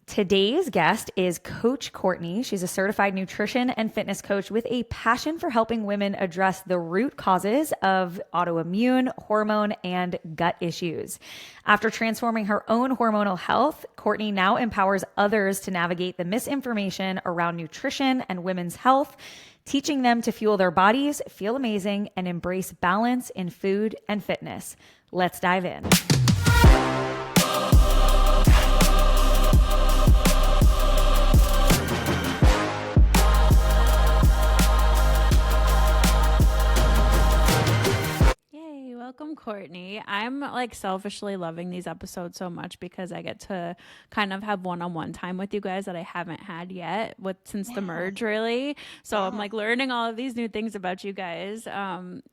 Today's guest is Coach Courtney. She's a certified nutrition and fitness coach with a passion for helping women address the root causes of autoimmune, hormone, and gut issues. After transforming her own hormonal health, Courtney now empowers others to navigate the misinformation around nutrition and women's health, teaching them to fuel their bodies, feel amazing, and embrace balance in food and fitness. Let's dive in. Welcome, Courtney. I'm selfishly loving these episodes so much because I get to kind of have one-on-one time with you guys that I haven't had yet since the merge, really. So I'm learning all of these new things about you guys.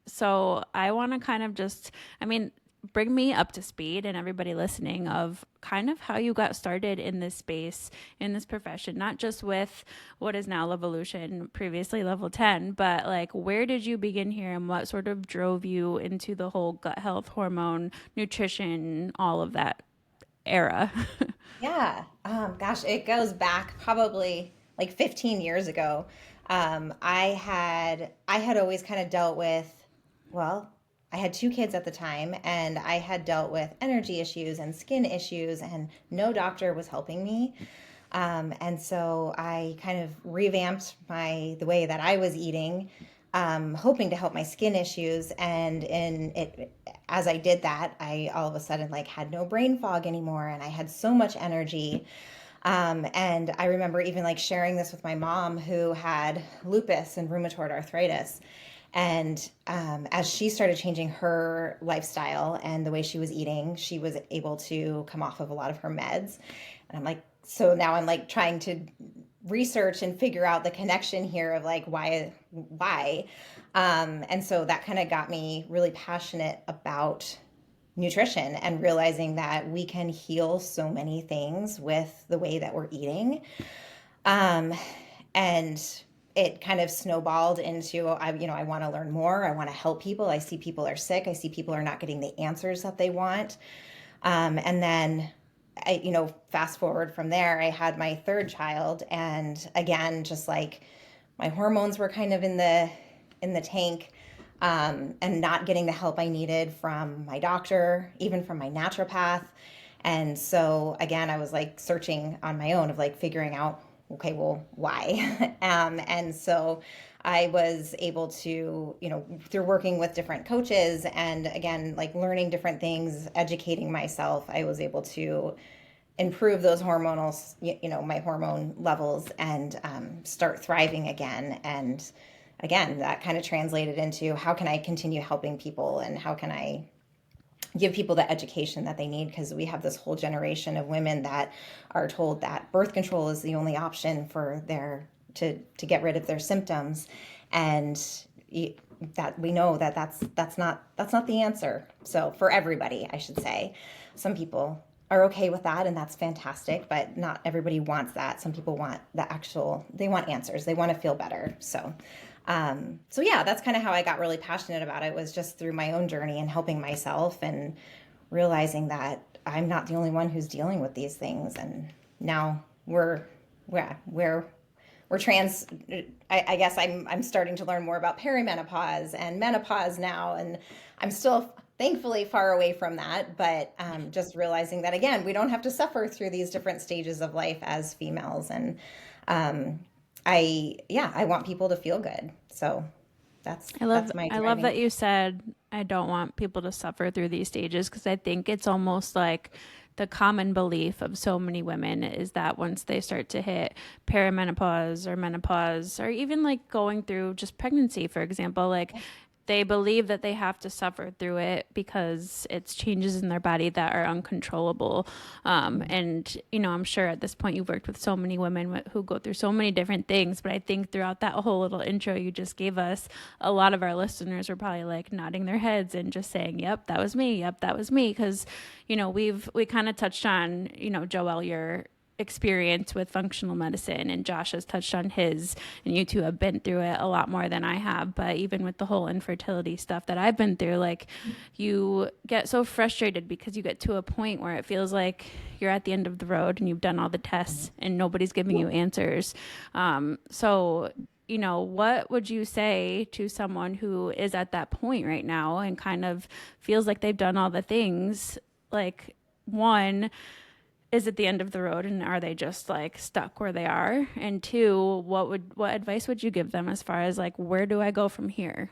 So I want to kind of bring me up to speed and everybody listening of kind of how you got started in this space, in this profession, not just with what is now Levolution, previously Level 10, but where did you begin here and what sort of drove you into the whole gut health, hormone, nutrition, all of that era? Yeah. Gosh, it goes back probably 15 years ago. I had always kind of dealt with, I had two kids at the time, and I had dealt with energy issues and skin issues, and no doctor was helping me. And so I kind of revamped the way that I was eating, hoping to help my skin issues. And as I did that, I all of a sudden had no brain fog anymore, and I had so much energy. And I remember even sharing this with my mom, who had lupus and rheumatoid arthritis. And as she started changing her lifestyle and the way she was eating, she was able to come off of a lot of her meds. And so now I'm trying to research and figure out the connection here of why. And so that kind of got me really passionate about nutrition and realizing that we can heal so many things with the way that we're eating. And it kind of snowballed into, I want to learn more. I want to help people. I see people are sick. I see people are not getting the answers that they want. And then fast forward from there, I had my third child. And again, just my hormones were kind of in the tank, and not getting the help I needed from my doctor, even from my naturopath. And so again, I was searching on my own of figuring out, okay, well, why? And so I was able to, through working with different coaches and again, learning different things, educating myself, I was able to improve those hormonals, my hormone levels, and start thriving again. And again, that kind of translated into how can I continue helping people and how can I give people the education that they need, because we have this whole generation of women that are told that birth control is the only option for to get rid of their symptoms, and that we know that that's not the answer. So for everybody, I should say, some people are okay with that, and that's fantastic, but not everybody wants that. Some people want they want answers. They want to feel better. So yeah, that's kind of how I got really passionate about it, was just through my own journey and helping myself and realizing that I'm not the only one who's dealing with these things. And now we're trans. I guess I'm starting to learn more about perimenopause and menopause now, and I'm still thankfully far away from that, but just realizing that again, we don't have to suffer through these different stages of life as females. And I want people to feel good. So that's my driving. I love that you said, I don't want people to suffer through these stages, because I think it's almost the common belief of so many women is that once they start to hit perimenopause or menopause, or even going through just pregnancy, for example, they believe that they have to suffer through it because it's changes in their body that are uncontrollable. And, I'm sure at this point you've worked with so many women who go through so many different things, but I think throughout that whole little intro you just gave us, a lot of our listeners were probably nodding their heads and just saying, yep, that was me. Yep, that was me. Because, we kind of touched on, Joelle, experience with functional medicine, and Josh has touched on his, and you two have been through it a lot more than I have. But even with the whole infertility stuff that I've been through, like, you get so frustrated because you get to a point where it feels like you're at the end of the road and you've done all the tests and nobody's giving you answers. So you know, what would you say to someone who is at that point right now and kind of feels like they've done all the things? Like, one, is it the end of the road and are they just like stuck where they are? And two, what advice would you give them as far as like, where do I go from here?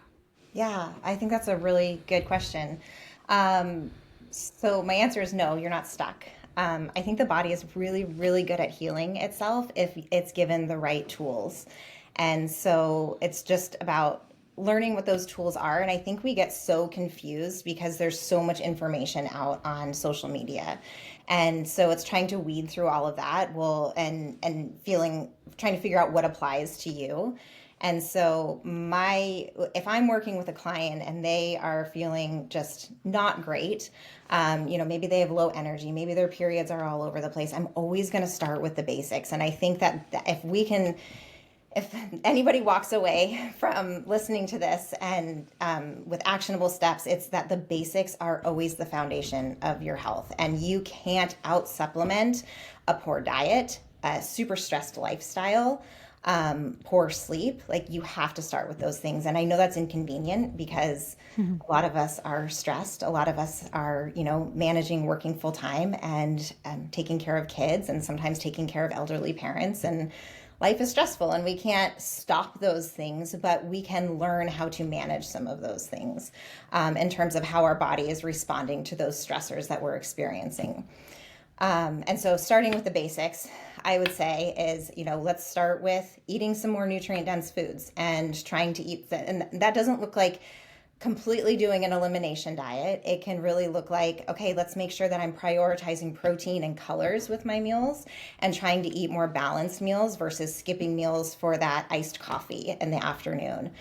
Yeah, I think that's a really good question. So my answer is no, you're not stuck. I think the body is really, really good at healing itself if it's given the right tools. And so it's just about learning what those tools are. And I think we get so confused because there's so much information out on social media. And so it's trying to weed through all of that, and trying to figure out what applies to you. And so if I'm working with a client and they are feeling just not great, maybe they have low energy, maybe their periods are all over the place, I'm always going to start with the basics. And I think that if anybody walks away from listening to this and with actionable steps, it's that the basics are always the foundation of your health. And you can't out supplement a poor diet, a super stressed lifestyle, poor sleep. Like, you have to start with those things. And I know that's inconvenient because a lot of us are stressed. A lot of us are, managing working full time and taking care of kids and sometimes taking care of elderly parents, and life is stressful and we can't stop those things, but we can learn how to manage some of those things in terms of how our body is responding to those stressors that we're experiencing. And so starting with the basics, I would say is, let's start with eating some more nutrient dense foods and trying to eat and that doesn't look like completely doing an elimination diet. It can really look like, okay, let's make sure that I'm prioritizing protein and colors with my meals and trying to eat more balanced meals versus skipping meals for that iced coffee in the afternoon.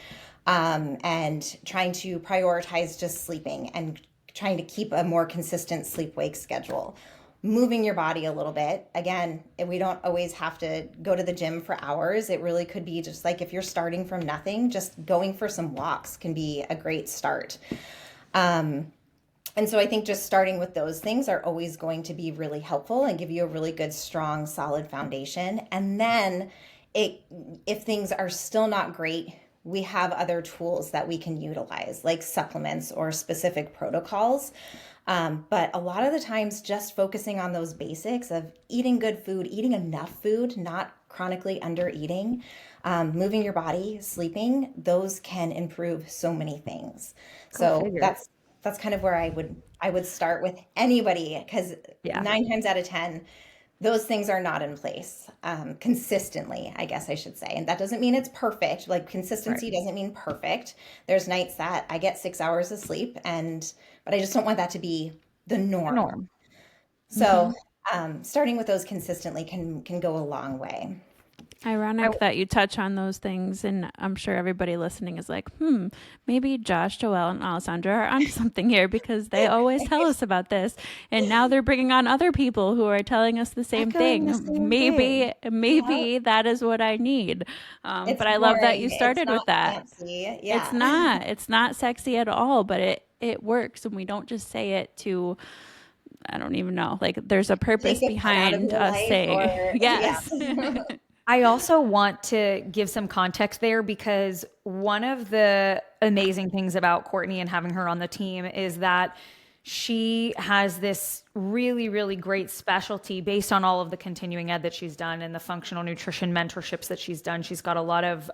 And trying to prioritize just sleeping and trying to keep a more consistent sleep-wake schedule. Moving your body a little bit. Again, we don't always have to go to the gym for hours. It really could be just like, if you're starting from nothing, just going for some walks can be a great start. And so I think just starting with those things are always going to be really helpful and give you a really good, strong, solid foundation. And then if things are still not great, we have other tools that we can utilize, like supplements or specific protocols. But a lot of the times, just focusing on those basics of eating good food, eating enough food, not chronically under eating, moving your body, sleeping, those can improve so many things. So that's kind of where I would start with anybody, because 9 times out of 10, those things are not in place consistently, I guess I should say. And that doesn't mean it's perfect. Like, consistency doesn't mean perfect. There's nights that I get 6 hours of sleep, but I just don't want that to be the norm. So starting with those consistently can go a long way. Ironic that you touch on those things, and I'm sure everybody listening is like, maybe Josh, Joelle, and Alessandra are onto something here, because they always tell us about this, and now they're bringing on other people who are telling us the same thing. Maybe that is what I need. But I love that you started with that. Fancy. Yeah. It's not sexy at all, but it works, and we don't just say it to, I don't even know, like, there's a purpose behind us saying yes. Yeah. I also want to give some context there, because one of the amazing things about Courtney and having her on the team is that she has this really, really great specialty based on all of the continuing ed that she's done and the functional nutrition mentorships that she's done. She's got a lot of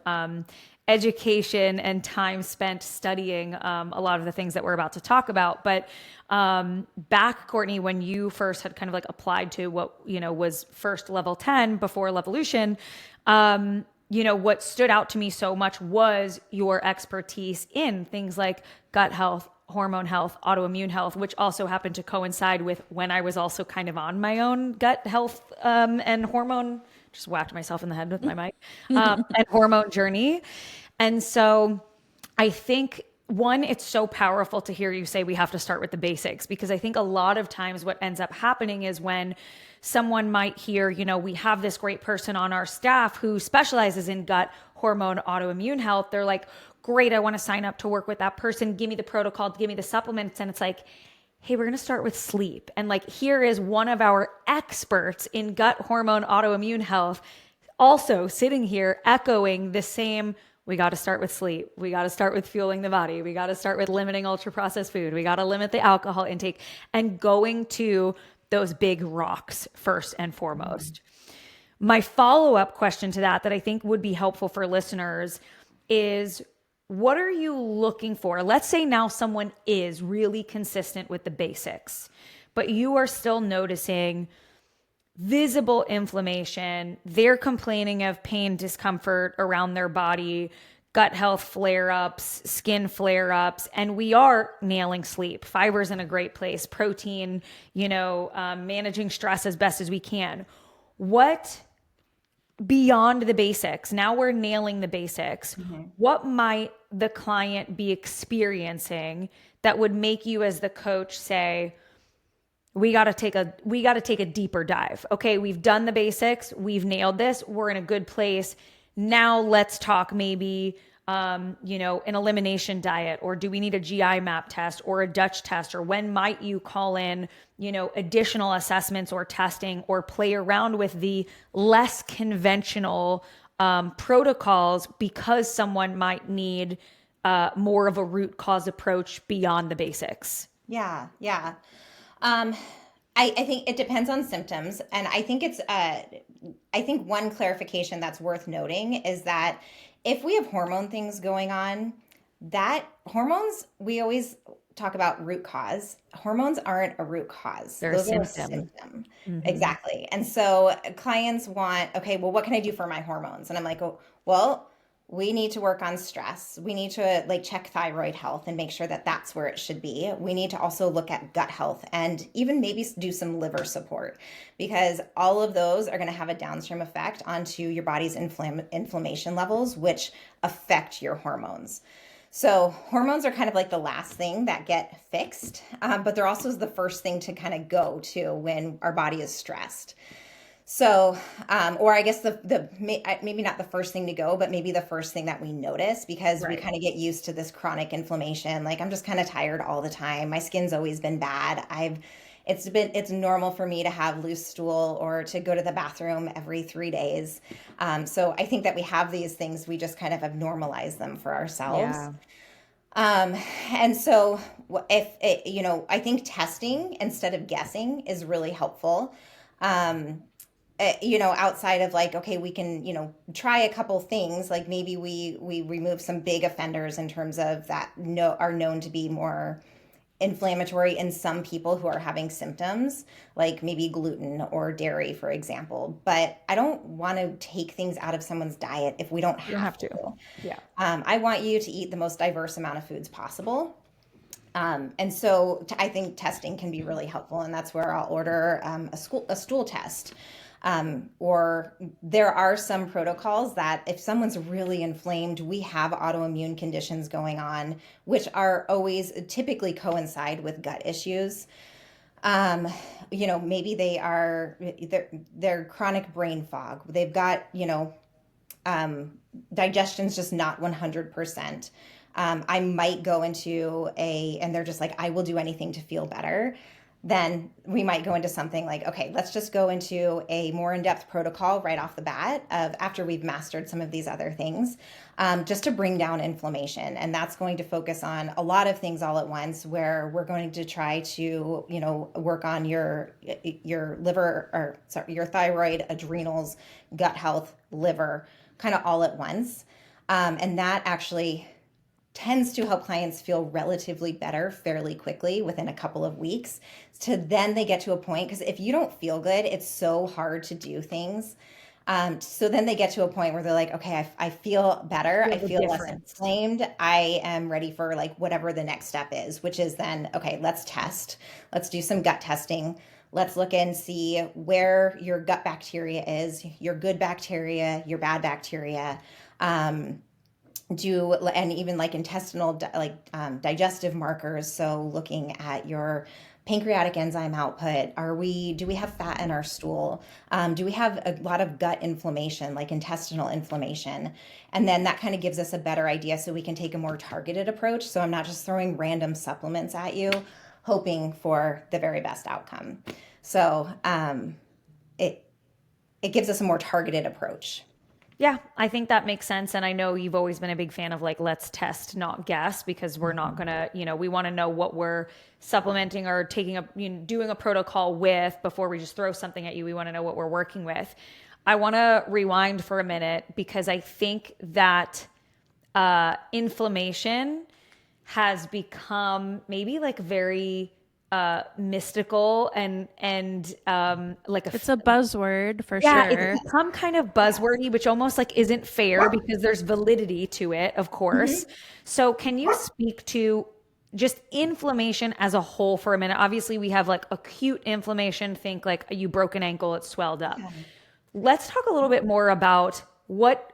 education and time spent studying a lot of the things that we're about to talk about. But back, Courtney, when you first had kind of like applied to what, was first level 10 before Levolution, what stood out to me so much was your expertise in things like gut health, hormone health, autoimmune health, which also happened to coincide with when I was also kind of on my own gut health and hormone, just whacked myself in the head with my mic, and hormone journey. And so I think one, it's so powerful to hear you say we have to start with the basics, because I think a lot of times what ends up happening is when someone might hear, we have this great person on our staff who specializes in gut, hormone, autoimmune health. They're like, great, I want to sign up to work with that person. Give me the protocol, give me the supplements. And it's like, hey, we're going to start with sleep. And like, here is one of our experts in gut, hormone, autoimmune health also sitting here echoing the same. We got to start with sleep. We got to start with fueling the body. We got to start with limiting ultra processed food. We got to limit the alcohol intake and going to those big rocks first and foremost. My follow-up question to that I think would be helpful for listeners is, what are you looking for? Let's say now someone is really consistent with the basics, but you are still noticing visible inflammation. They're complaining of pain, discomfort around their body, gut health flare-ups, skin flare-ups, and we are nailing sleep. Fiber's in a great place. Protein, managing stress as best as we can. What beyond the basics? Now we're nailing the basics. Mm-hmm. What might the client be experiencing that would make you as the coach say, we got to take a deeper dive. Okay, we've done the basics. We've nailed this. We're in a good place. Now let's talk maybe, an elimination diet, or do we need a GI map test or a Dutch test, or when might you call in, additional assessments or testing, or play around with the less conventional protocols because someone might need more of a root cause approach beyond the basics? Yeah. I think it depends on symptoms. And I think I think one clarification that's worth noting is that if we have hormone things going on, that hormones, we always talk about root cause. Hormones aren't a root cause. They're Those a are symptom. a symptom. Mm-hmm. Exactly. And so clients want, okay, well, what can I do for my hormones? And I'm like, oh, well, we need to work on stress. We need to check thyroid health and make sure that that's where it should be. We need to also look at gut health and even maybe do some liver support, because all of those are going to have a downstream effect onto your body's inflammation levels, which affect your hormones. So hormones are kind of like the last thing that get fixed, but they're also the first thing to kind of go to when our body is stressed. So, or I guess maybe not the first thing to go, but maybe the first thing that we notice, because we kind of get used to this chronic inflammation. Like, I'm just kind of tired all the time. My skin's always been bad. It's normal for me to have loose stool or to go to the bathroom every 3 days. So I think that we have these things, we just kind of have normalized them for ourselves. Yeah. And so I think testing instead of guessing is really helpful. Outside of okay, we can, try a couple things, like maybe we remove some big offenders in terms of that are known to be more inflammatory in some people who are having symptoms, like maybe gluten or dairy, for example. But I don't want to take things out of someone's diet if we don't have to. Yeah. I want you to eat the most diverse amount of foods possible. And so I think testing can be really helpful, and that's where I'll order a stool test. Or there are some protocols that if someone's really inflamed, we have autoimmune conditions going on, which are always typically coincide with gut issues. Maybe they're chronic brain fog. They've got, digestion's just not 100%. I might go into and they're just like, I will do anything to feel better. Then we might go into something like, okay, let's just go into a more in-depth protocol right off the bat after we've mastered some of these other things, just to bring down inflammation. And that's going to focus on a lot of things all at once, where we're going to try to, work on your liver, your thyroid, adrenals, gut health, liver, kind of all at once. And that actually tends to help clients feel relatively better fairly quickly within a couple of weeks. To then they get to a point, because if you don't feel good, it's so hard to do things. So then they get to a point where they're like, okay, I feel better. I feel less inflamed. I am ready for whatever the next step is, which is then, okay, let's test. Let's do some gut testing. Let's look and see where your gut bacteria is, your good bacteria, your bad bacteria. and even like intestinal digestive markers. So looking at your pancreatic enzyme output, do we have fat in our stool? Do we have a lot of gut inflammation, like intestinal inflammation? And then that kind of gives us a better idea so we can take a more targeted approach. So I'm not just throwing random supplements at you, hoping for the very best outcome. So it gives us a more targeted approach. Yeah, I think that makes sense. And I know you've always been a big fan of like, let's test, not guess, because we're not going to, we want to know what we're supplementing or doing a protocol with before we just throw something at you. We want to know what we're working with. I want to rewind for a minute because I think that inflammation has become maybe like very mystical and like It's a buzzword for yeah, sure. it's become kind of buzzwordy, which almost like isn't fair because there's validity to it, of course. So can you speak to just inflammation as a whole for a minute? Obviously, we have like acute inflammation, think like you broke an ankle, it swelled up. Let's talk a little bit more about what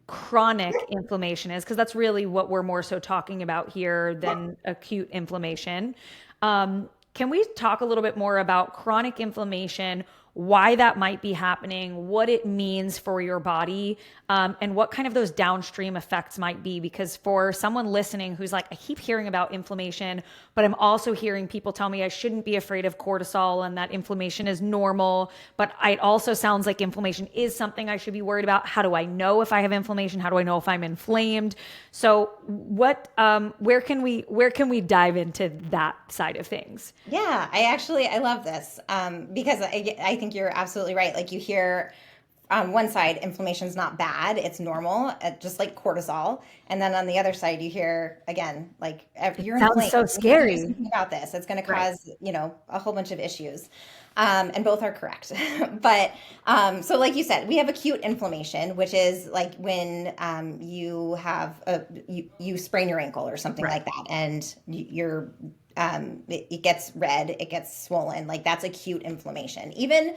chronic inflammation is, because that's really what we're more so talking about here than acute inflammation. Can we talk a little bit more about chronic inflammation, why that might be happening, what it means for your body, and what kind of those downstream effects might be? Because for someone listening who's like, I keep hearing about inflammation, but I'm also hearing people tell me I shouldn't be afraid of cortisol and that inflammation is normal, but it also sounds like inflammation is something I should be worried about. How do I know if I have inflammation? How do I know if I'm inflamed? So where can we dive into that side of things? Yeah, I love this because I think you're absolutely right. Like you hear on one side, inflammation's not bad, it's normal, just like cortisol. And then on the other side, you hear again, like you're Sounds inflamed. so Do scary. something about this. It's going to Right. cause, a whole bunch of issues. And both are correct. But so, like you said, we have acute inflammation, which is like when you have you sprain your ankle or something Right. like that, and it gets red, it gets swollen. Like that's acute inflammation. Even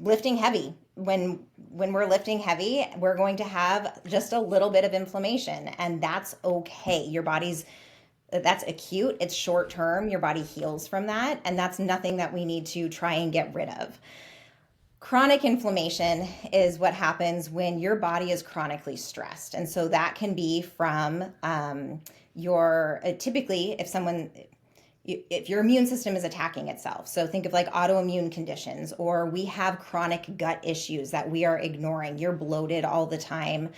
lifting heavy. When we're lifting heavy, we're going to have just a little bit of inflammation, and that's okay. That's acute, it's short term, your body heals from that, and that's nothing that we need to try and get rid of. Chronic inflammation is what happens when your body is chronically stressed. And so that can be from typically if your immune system is attacking itself. So think of like autoimmune conditions, or we have chronic gut issues that we are ignoring. You're bloated all the time.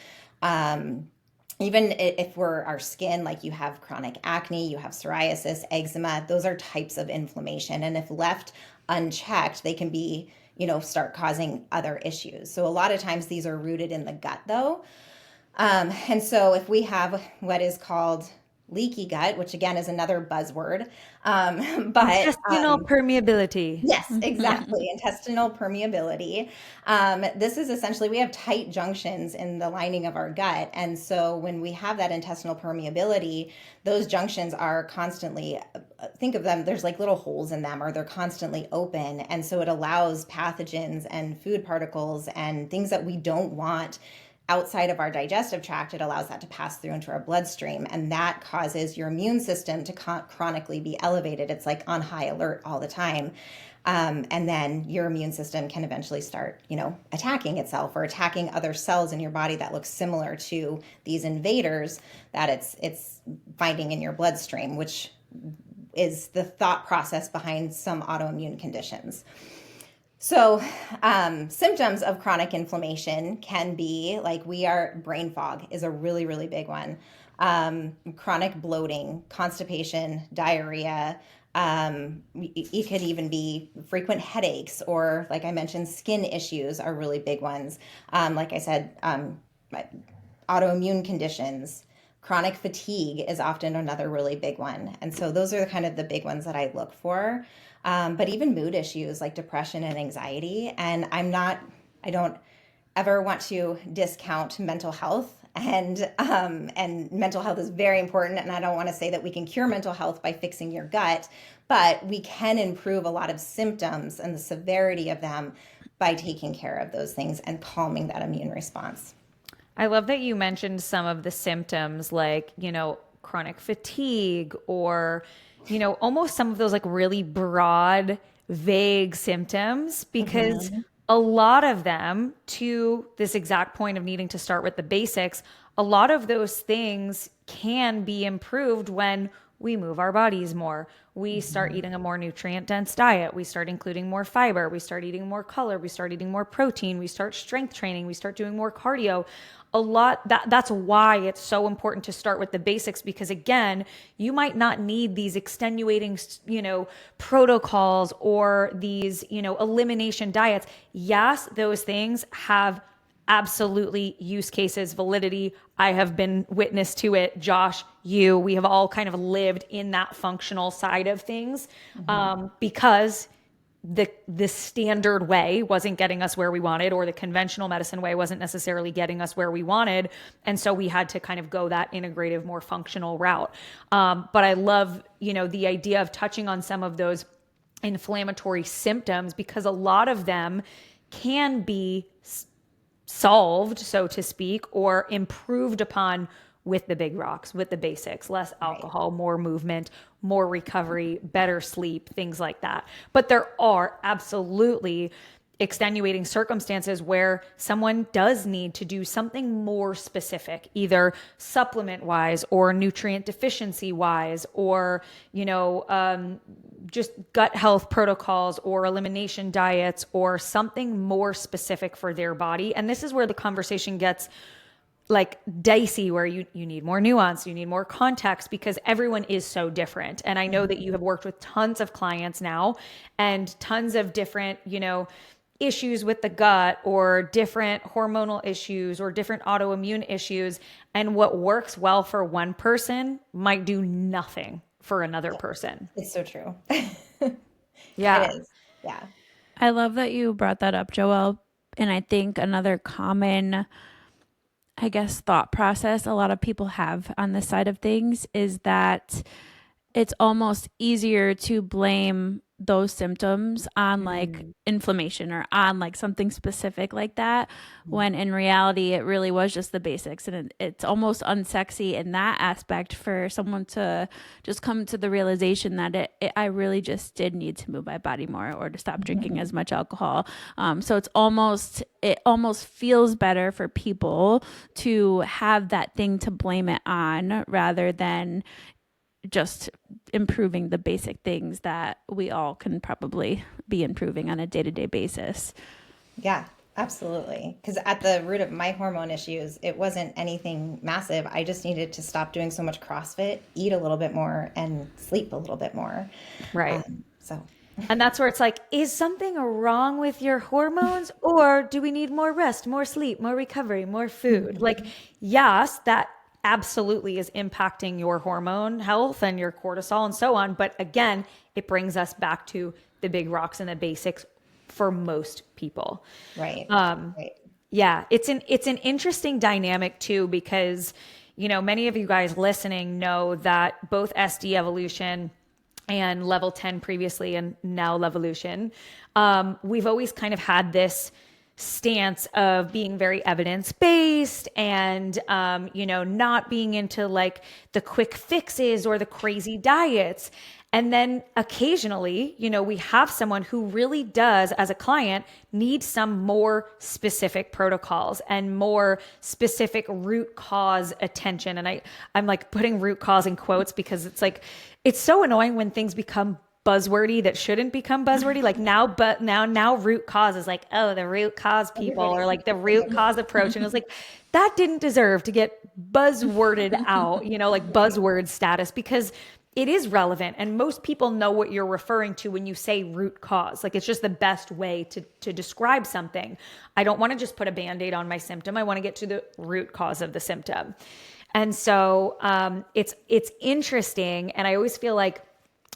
Even if our skin, like you have chronic acne, you have psoriasis, eczema, those are types of inflammation. And if left unchecked, they can be, start causing other issues. So a lot of times these are rooted in the gut though. And so if we have what is called leaky gut, which again is another buzzword, but Intestinal permeability. yes, exactly. Intestinal permeability. This is essentially, we have tight junctions in the lining of our gut. And so when we have that intestinal permeability, those junctions are constantly, think of them, there's like little holes in them, or they're constantly open. And so it allows pathogens and food particles and things that we don't want outside of our digestive tract. It allows that to pass through into our bloodstream, and that causes your immune system to chronically be elevated. It's like on high alert all the time. And then your immune system can eventually start, attacking itself or attacking other cells in your body that look similar to these invaders that it's finding in your bloodstream, which is the thought process behind some autoimmune conditions. So symptoms of chronic inflammation can be like brain fog is a really, really big one. Chronic bloating, constipation, diarrhea. It could even be frequent headaches, or like I mentioned, skin issues are really big ones. Like I said, autoimmune conditions. Chronic fatigue is often another really big one. And so those are kind of the big ones that I look for. But even mood issues like depression and anxiety. And I don't ever want to discount mental health. And mental health is very important. And I don't want to say that we can cure mental health by fixing your gut, but we can improve a lot of symptoms and the severity of them by taking care of those things and calming that immune response. I love that you mentioned some of the symptoms like, chronic fatigue or, almost some of those like really broad, vague symptoms, because Hmm. a lot of them, to this exact point of needing to start with the basics, a lot of those things can be improved when we move our bodies more. We start Hmm. eating a more nutrient dense diet. We start including more fiber. We start eating more color. We start eating more protein. We start strength training. We start doing more cardio. A lot that's why it's so important to start with the basics, because again, you might not need these extenuating, protocols or these, elimination diets. Yes, those things have absolutely use cases, validity. I have been witness to it. Josh, we have all kind of lived in that functional side of things, Hmm. because the standard way wasn't getting us where we wanted, or the conventional medicine way wasn't necessarily getting us where we wanted, and so we had to kind of go that integrative, more functional route. But I love, the idea of touching on some of those inflammatory symptoms, because a lot of them can be solved, so to speak, or improved upon with the big rocks, with the basics: less Right. alcohol, more movement, more recovery, better sleep, things like that. But there are absolutely extenuating circumstances where someone does need to do something more specific, either supplement wise or nutrient deficiency wise, or, just gut health protocols or elimination diets or something more specific for their body. And this is where the conversation gets like dicey, where you need more nuance, you need more context, because everyone is so different. And I know that you have worked with tons of clients now and tons of different, issues with the gut or different hormonal issues or different autoimmune issues. And what works well for one person might do nothing for another person. It's so true. Yeah. It is. Yeah. I love that you brought that up, Joelle. And I think another common, I guess, thought process a lot of people have on this side of things is that it's almost easier to blame those symptoms on like Mm. inflammation or on like something specific like that, when in reality it really was just the basics. And it's almost unsexy in that aspect for someone to just come to the realization that I really just did need to move my body more or to stop drinking as much alcohol. So it almost feels better for people to have that thing to blame it on rather than just improving the basic things that we all can probably be improving on a day-to-day basis. Yeah, absolutely. Because at the root of my hormone issues, it wasn't anything massive. I just needed to stop doing so much CrossFit, eat a little bit more, and sleep a little bit more. Right. So, And that's where it's like, is something wrong with your hormones, or do we need more rest, more sleep, more recovery, more food? Like, yes, that absolutely is impacting your hormone health and your cortisol and so on. But again, it brings us back to the big rocks and the basics for most people. right, right. Yeah, it's an interesting dynamic too, because many of you guys listening know that both SD Evolution and Level 10 previously and now Levolution, we've always kind of had this stance of being very evidence based and not being into like the quick fixes or the crazy diets. And then occasionally, we have someone who really does, as a client, need some more specific protocols and more specific root cause attention. And I'm like putting root cause in quotes, because it's like, it's so annoying when things become buzzwordy that shouldn't become buzzwordy. Like now, but now root cause is like, oh, the root cause people, or Everybody's like the root cause approach. And it's like, that didn't deserve to get buzzworded out, like right. buzzword status, because it is relevant and most people know what you're referring to when you say root cause. Like, it's just the best way to describe something. I don't want to just put a band-aid on my symptom. I want to get to the root cause of the symptom. And so it's interesting. And I always feel like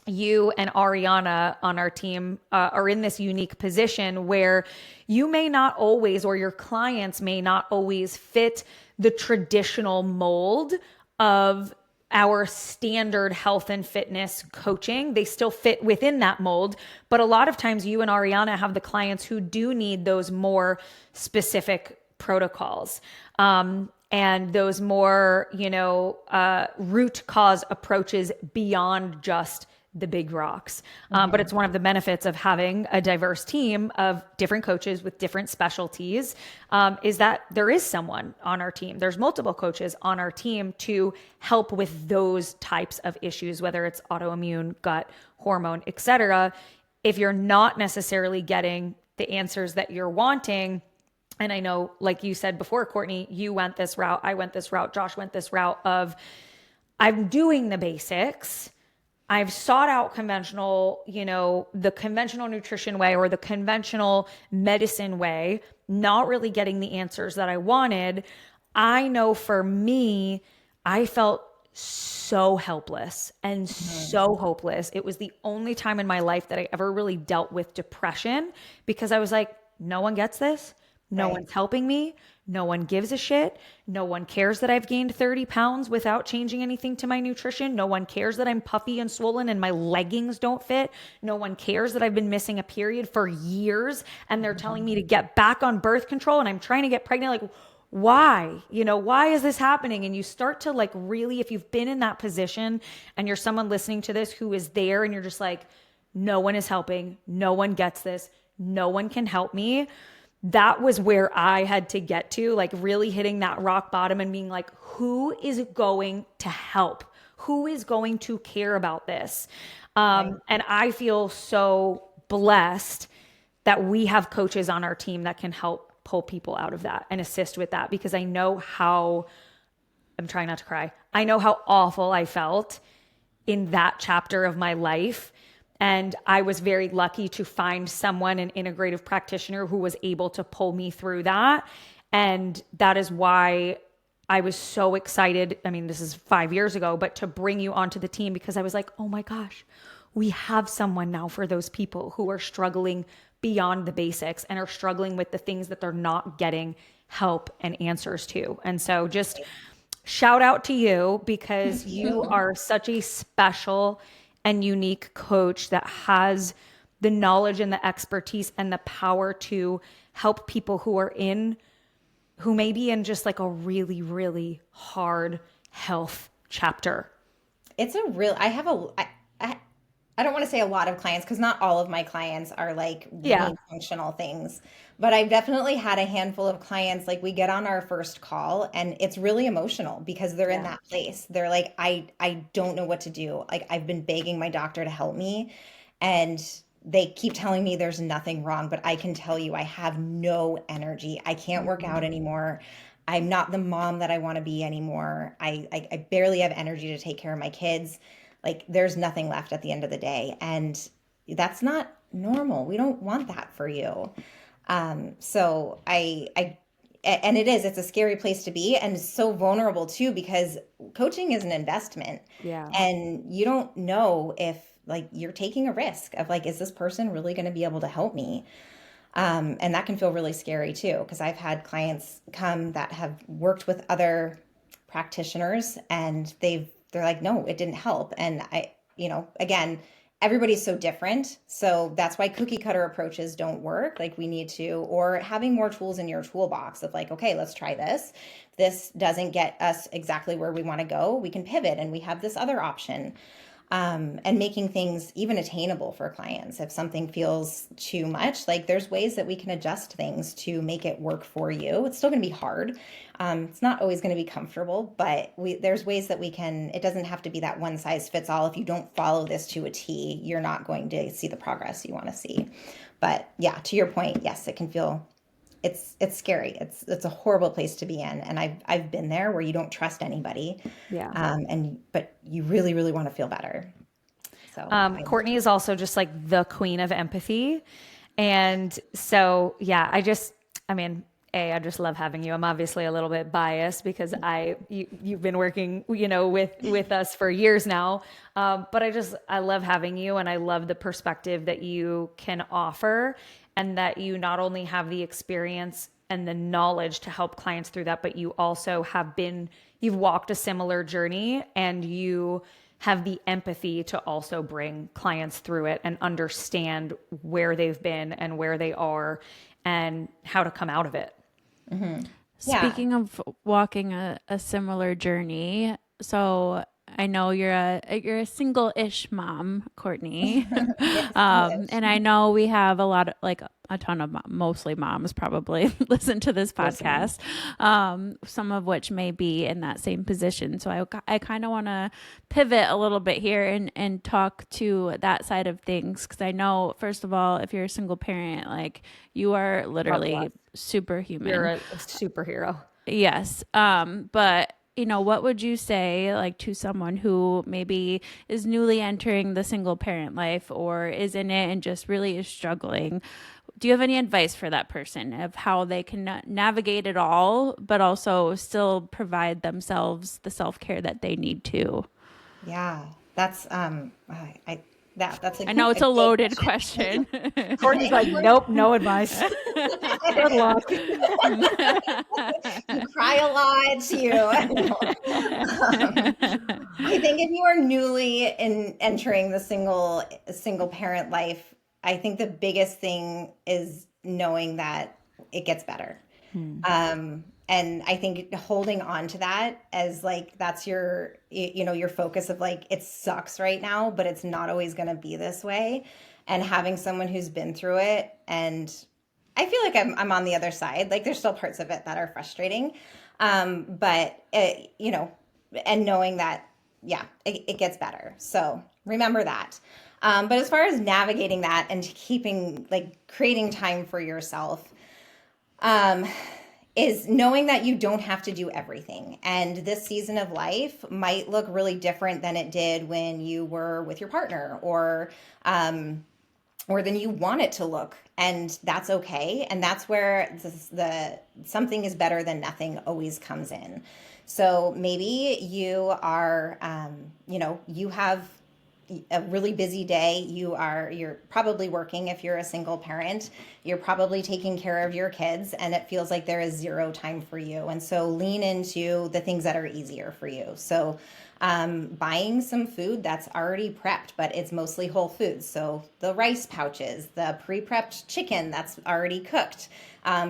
you and Ariana on our team are in this unique position where you may not always, or your clients may not always fit the traditional mold of our standard health and fitness coaching. They still fit within that mold. But a lot of times you and Ariana have the clients who do need those more specific protocols. And those more, root cause approaches beyond just the big rocks. But it's one of the benefits of having a diverse team of different coaches with different specialties, is that there is someone on our team. There's multiple coaches on our team to help with those types of issues, whether it's autoimmune, gut, hormone, etc. If you're not necessarily getting the answers that you're wanting, and I know, like you said before, Courtney, you went this route, I went this route, Josh went this route of, I'm doing the basics. I've sought out conventional, the conventional nutrition way or the conventional medicine way, not really getting the answers that I wanted. I know for me, I felt so helpless and so hopeless. It was the only time in my life that I ever really dealt with depression, because I was like, no one gets this. No one's helping me. No one gives a shit. No one cares that I've gained 30 pounds without changing anything to my nutrition. No one cares that I'm puffy and swollen and my leggings don't fit. No one cares that I've been missing a period for years and they're telling me to get back on birth control and I'm trying to get pregnant. Like, why? Why is this happening? And you start to like really, if you've been in that position and you're someone listening to this who is there and you're just like, no one is helping. No one gets this. No one can help me. That was where I had to get to, like really hitting that rock bottom and being like, who is going to help? Who is going to care about this? And I feel so blessed that we have coaches on our team that can help pull people out of that and assist with that, because I know how, I'm trying not to cry. I know how awful I felt in that chapter of my life. And I was very lucky to find someone, an integrative practitioner, who was able to pull me through that. And that is why I was so excited. I mean, this is 5 years ago, but to bring you onto the team, because I was like, oh my gosh, we have someone now for those people who are struggling beyond the basics and are struggling with the things that they're not getting help and answers to. And so just shout out to you, because you are such a special and unique coach that has the knowledge and the expertise and the power to help people who may be in just like a really, really hard health chapter. It's a real, I don't want to say a lot of clients, because not all of my clients are like really functional things, but I've definitely had a handful of clients, like we get on our first call and it's really emotional because they're in that place. They're like, I don't know what to do. Like, I've been begging my doctor to help me and they keep telling me there's nothing wrong, but I can tell you I have no energy. I can't work out anymore. I'm not the mom that I want to be anymore. I barely have energy to take care of my kids. Like, there's nothing left at the end of the day. And that's not normal. We don't want that for you. So it's a scary place to be, and so vulnerable too, because coaching is an investment. Yeah. And you don't know if like you're taking a risk of like, is this person really going to be able to help me? And that can feel really scary too, because I've had clients come that have worked with other practitioners and they're like, no, it didn't help. And again, everybody's so different. So that's why cookie cutter approaches don't work. Like, we need to, or having more tools in your toolbox of like, okay, let's try this. This doesn't get us exactly where we want to go. We can pivot and we have this other option. And making things even attainable for clients. If something feels too much, like there's ways that we can adjust things to make it work for you. It's still going to be hard. It's not always going to be comfortable, but there's ways that we can, it doesn't have to be that one size fits all. If you don't follow this to a T, you're not going to see the progress you want to see. But yeah, to your point, yes, it can feel, it's scary. It's a horrible place to be in. And I've been there where you don't trust anybody. Yeah. But you really, really want to feel better. So Courtney is also just like the queen of empathy. And so, yeah, I just love having you. I'm obviously a little bit biased because you've been working, with us for years now. But I love having you, and I love the perspective that you can offer, and that you not only have the experience and the knowledge to help clients through that, but you also you've walked a similar journey, and you have the empathy to also bring clients through it and understand where they've been and where they are and how to come out of it. Yeah. Speaking of walking a similar journey, so I know you're a single-ish mom, Courtney. Yes, English. And I know we have a lot of like a ton of mostly moms probably listen to this Listening. podcast, some of which may be in that same position. So I kind of want to pivot a little bit here and talk to that side of things. Cause I know, first of all, if you're a single parent, like you are God literally bless. You're superhuman. a superhero. Yes. But what would you say like to someone who maybe is newly entering the single parent life or is in it and just really is struggling? Do you have any advice for that person of how they can navigate it all, but also still provide themselves the self-care that they need to? Yeah, that's that's I know it's a a great loaded question. question. Courtney's like, nope, no advice. Good luck. You cry a lot. I think if you are newly entering the single parent life, I think the biggest thing is knowing that it gets better. And I think holding on to that as like that's your focus of like it sucks right now, but it's not always going to be this way. And having someone who's been through it, and I feel like I'm on the other side. Like there's still parts of it that are frustrating, but and knowing that yeah, it gets better. So remember that. But as far as navigating that and creating time for yourself. Is knowing that you don't have to do everything. And this season of life might look really different than it did when you were with your partner or than you want it to look. And that's okay. And that's where the something is better than nothing always comes in. So maybe you are, you have a really busy day. You're probably working if you're a single parent. You're probably taking care of your kids and it feels like there is zero time for you. And so lean into the things that are easier for you. So buying some food that's already prepped, but it's mostly whole foods. So the rice pouches, the pre-prepped chicken that's already cooked,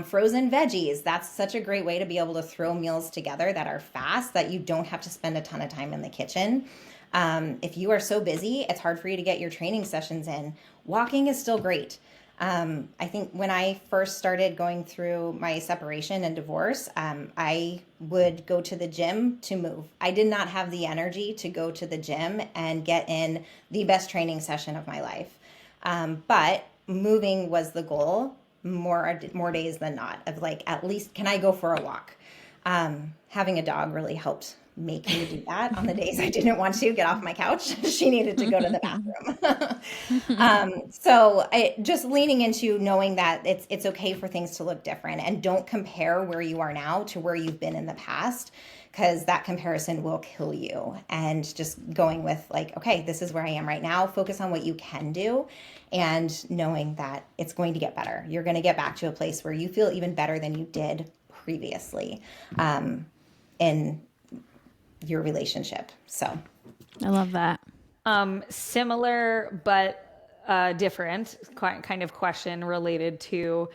frozen veggies. That's such a great way to be able to throw meals together that are fast that you don't have to spend a ton of time in the kitchen. If you are so busy, it's hard for you to get your training sessions in. Walking is still great. I think when I first started going through my separation and divorce, I would go to the gym to move. I did not have the energy to go to the gym and get in the best training session of my life. But moving was the goal more days than not of like, at least can I go for a walk? Having a dog really helped make me do that on the days I didn't want to get off my couch. She needed to go to the bathroom. So just leaning into knowing that it's okay for things to look different and don't compare where you are now to where you've been in the past, because that comparison will kill you. And just going with like, okay, this is where I am right now. Focus on what you can do and knowing that it's going to get better. You're going to get back to a place where you feel even better than you did previously in your relationship. So I love that. Similar but different kind of question related to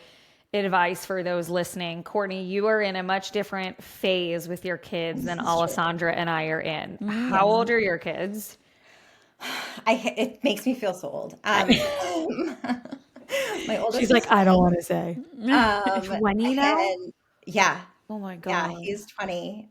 advice for those listening. Courtney, you are in a much different phase with your kids than Alessandra and I are in. How old are your kids? It makes me feel so old. My oldest She's like, I don't want to say. 20 now? and yeah, Oh my yeah, God. he's 20,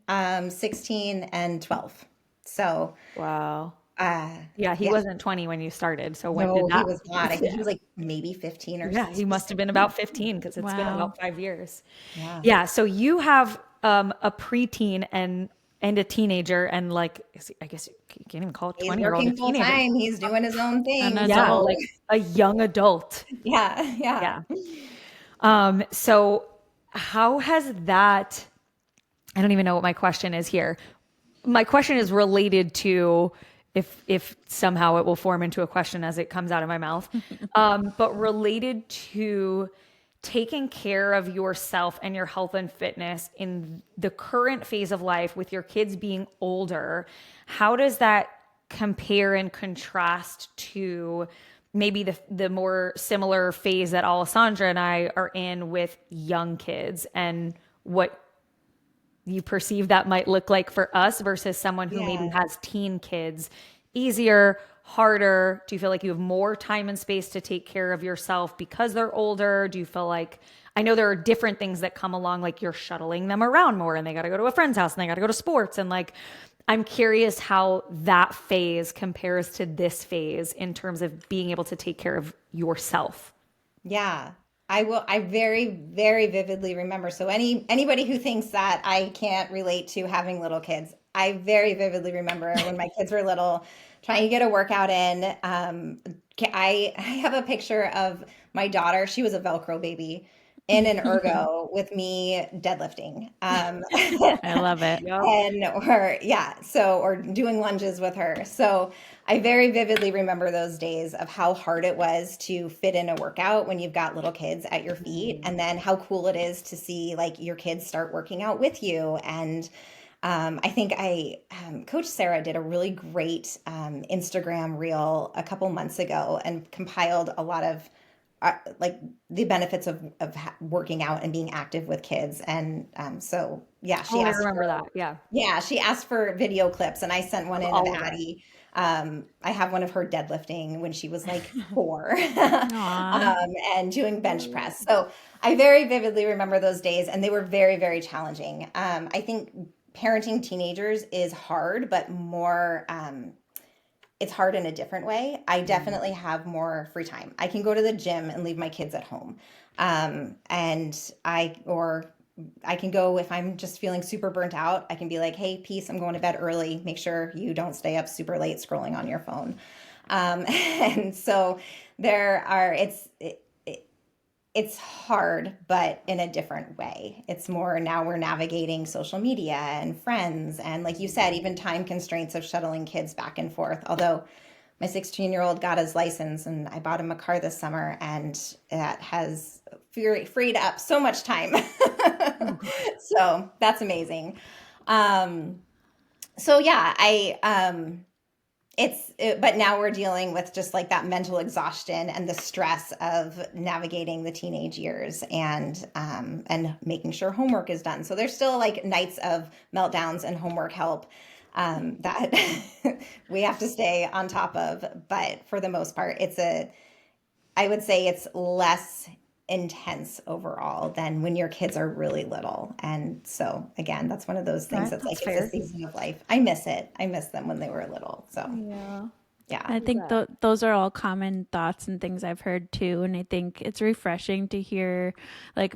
16 and 12. So, Wow. uh, Yeah, he yeah, wasn't 20 when you started. So when no, did he that? was not. I think he was like maybe 15 or Yeah, he must have been about 15 because it's been Wow. about 5 years. yeah. Yeah, so you have a preteen and a teenager and like I guess you can't even call it He's 20-year-old a working full teenager. time. He's doing his own An thing. Yeah, adult. like a young adult. Yeah, yeah. Yeah. So how has that, I don't even know what my question is here. My question is related to if somehow it will form into a question as it comes out of my mouth, but related to taking care of yourself and your health and fitness in the current phase of life with your kids being older. How does that compare and contrast to maybe the more similar phase that Alessandra and I are in with young kids, and what you perceive that might look like for us versus someone who maybe Yeah. has teen kids? Easier, harder? Do you feel like you have more time and space to take care of yourself because they're older? Do you feel like, I know there are different things that come along, like you're shuttling them around more and they got to go to a friend's house and they got to go to sports. And like, I'm curious how that phase compares to this phase in terms of being able to take care of yourself. Yeah. I very, very vividly remember. So anybody who thinks that I can't relate to having little kids, I very vividly remember when my kids were little, trying to get a workout in. I have a picture of my daughter. She was a Velcro baby in an ergo with me deadlifting. I love it. Yep. And or yeah, so or doing lunges with her. So I very vividly remember those days of how hard it was to fit in a workout when you've got little kids at your feet, and then how cool it is to see like your kids start working out with you. And I think Coach Sarah did a really great Instagram reel a couple months ago and compiled a lot of like the benefits of working out and being active with kids. And so yeah, Oh, I remember that. Yeah. she asked for video clips, and I sent one in of All of it. Addie. I have one of her deadlifting when she was like 4, Aw. and doing bench press. So I very vividly remember those days, and they were very, very challenging. I think parenting teenagers is hard, but more, it's hard in a different way. I definitely have more free time. I can go to the gym and leave my kids at home. And or I can go if I'm just feeling super burnt out. I can be like, hey, peace, I'm going to bed early. Make sure you don't stay up super late scrolling on your phone. And so it's hard, but in a different way. It's more now we're navigating social media and friends. And like you said, even time constraints of shuttling kids back and forth. Although my 16-year-old got his license and I bought him a car this summer, and that has freed up so much time. So that's amazing. Um, so yeah, but now we're dealing with just like that mental exhaustion and the stress of navigating the teenage years, and making sure homework is done. So there's still like nights of meltdowns and homework help that we have to stay on top of. But for the most part, I would say it's less intense overall than when your kids are really little. And so again, that's one of those things Right, that's like that's it's a fair. season of life. I miss it. I miss them when they were little. So Yeah. yeah. I think those are all common thoughts and things I've heard too. And I think it's refreshing to hear, like,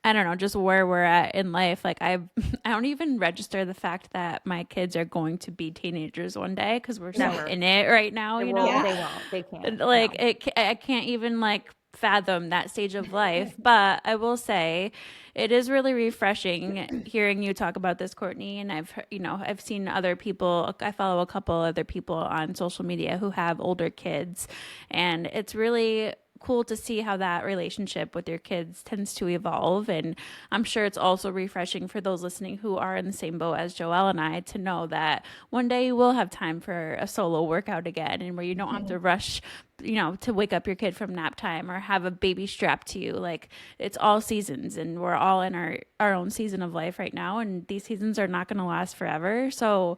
I don't know, just where we're at in life. Like I don't even register the fact that my kids are going to be teenagers one day because we're so Never. in it right now, They you won't. know? They Yeah. won't. They can't. Like No. I can't even like fathom that stage of life. But I will say it is really refreshing hearing you talk about this, Courtney. And I've seen other people, I follow a couple other people on social media who have older kids, and it's really cool to see how that relationship with your kids tends to evolve. And I'm sure it's also refreshing for those listening who are in the same boat as Joelle and I to know that one day you will have time for a solo workout again, and where you don't have to rush, to wake up your kid from nap time or have a baby strapped to you. Like, it's all seasons, and we're all in our own season of life right now. And these seasons are not going to last forever. So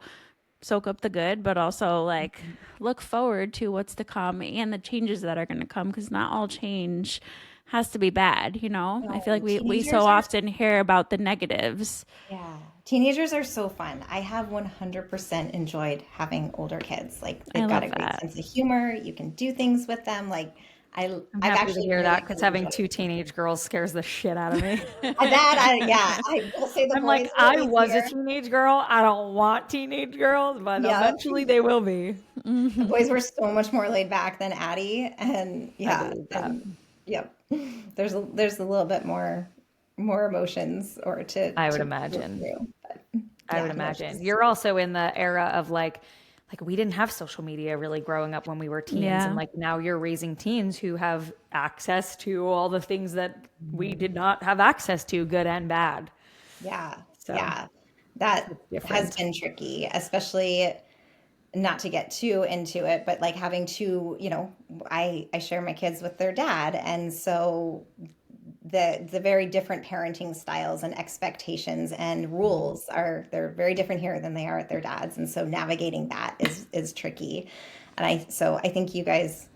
soak up the good, but also like look forward to what's to come and the changes that are going to come, because not all change has to be bad. I feel No, like we so often hear about the negatives. yeah. Teenagers are so fun. I have 100% enjoyed having older kids. Like I they've got a love great that. sense of humor. You can do things with them. Like I'm I've happy to actually hear that really, because really having enjoyed two teenage girls scares the shit out of me. I will say the I'm like, boys were I was a easier. teenage girl. I don't want teenage girls, but Yep. eventually they will be. The boys were so much more laid back than Addie, and I yeah, believe that. and yep. There's a little bit more emotions or I would to work imagine. through. But I would yeah, no, imagine. she's You're also in the era of like we didn't have social media really growing up when we were teens. And Yeah. like now you're raising teens who have access to all the things that we did not have access to, good and bad. yeah, So yeah. That it's has different. been tricky, especially not to get too into it, but like having to, I share my kids with their dad, and so the very different parenting styles and expectations and rules they're very different here than they are at their dad's. And so navigating that is tricky. And I think you guys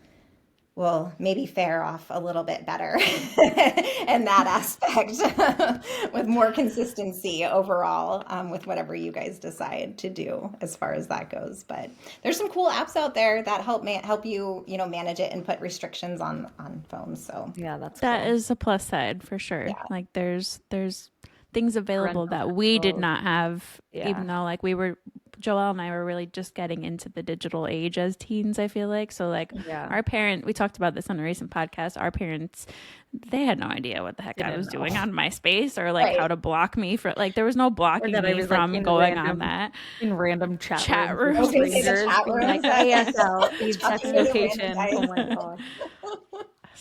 will maybe fare off a little bit better in that aspect with more consistency overall with whatever you guys decide to do as far as that goes. But there's some cool apps out there that help you, manage it and put restrictions on phones. So Yeah, that's That cool. is a plus side for sure. Yeah. Like there's things available Parental that we did controls. not have, Yeah. even though like Joelle and I were really just getting into the digital age as teens, I feel like. So like Yeah. we talked about this on a recent podcast, our parents, they had no idea what the heck I Didn't was know. doing on MySpace or like Right. how to block me for like, there was no blocking that I me was, like, from in going on random that. in random chat Chat rooms I rooms. was with going to say the strangers chat being rooms. like, ASL, need sex Talking to the location. random Oh my guys. God.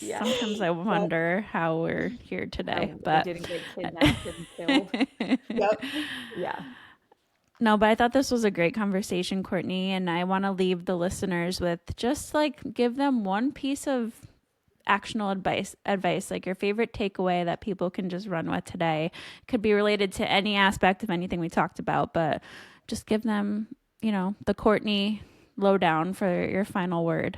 Yeah. Sometimes I wonder how we're here today, but We didn't get kidnapped and killed. Yep. Yeah. no, but I thought this was a great conversation, Courtney, and I want to leave the listeners with just like give them one piece of actionable advice, like your favorite takeaway that people can just run with today. Could be related to any aspect of anything we talked about, but just give them, the Courtney lowdown for your final word.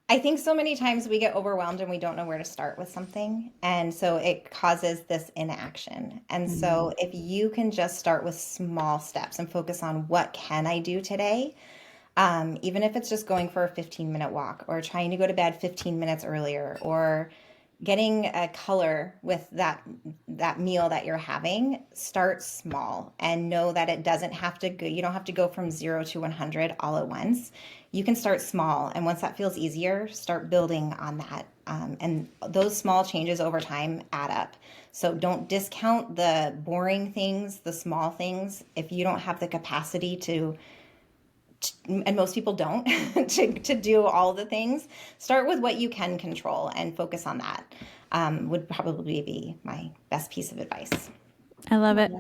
I think so many times we get overwhelmed and we don't know where to start with something. And so it causes this inaction. And so if you can just start with small steps and focus on what can I do today, even if it's just going for a 15-minute walk or trying to go to bed 15 minutes earlier or getting a color with that meal that you're having, start small and know that it doesn't have to go, you don't have to go from 0 to 100 all at once. You can start small, and once that feels easier, start building on that. And those small changes over time add up. So don't discount the boring things, the small things. If you don't have the capacity and most people don't, to do all the things, start with what you can control and focus on that. Would probably be my best piece of advice. I love it.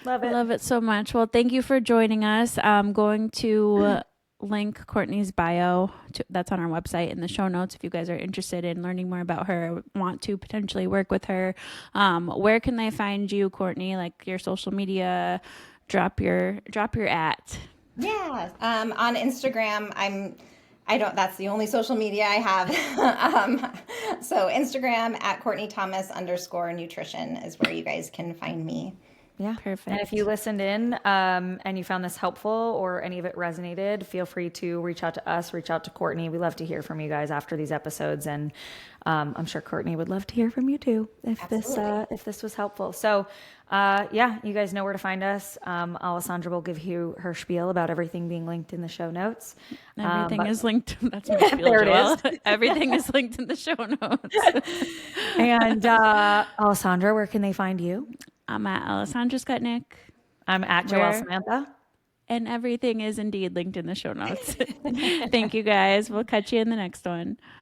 Love I it. love it so much. Well, thank you for joining us. I'm going to link Courtney's bio that's on our website in the show notes if you guys are interested in learning more about her, want to potentially work with her. Where can they find you, Courtney? Like your social media, drop your at. Yeah. On Instagram, that's the only social media I have. So Instagram at Courtney Thomas _nutrition is where you guys can find me. Yeah. Perfect. And if you listened in and you found this helpful or any of it resonated, feel free to reach out to us, reach out to Courtney. We love to hear from you guys after these episodes. And I'm sure Courtney would love to hear from you too if this was helpful. So you guys know where to find us. Alessandra will give you her spiel about everything being linked in the show notes. Everything is linked. That's my spiel, There it Joelle. Everything is linked in the show notes. And Alessandra, where can they find you? I'm at Alessandra Skutnik. I'm at Joelle Samantha. And everything is indeed linked in the show notes. Thank you guys. We'll catch you in the next one.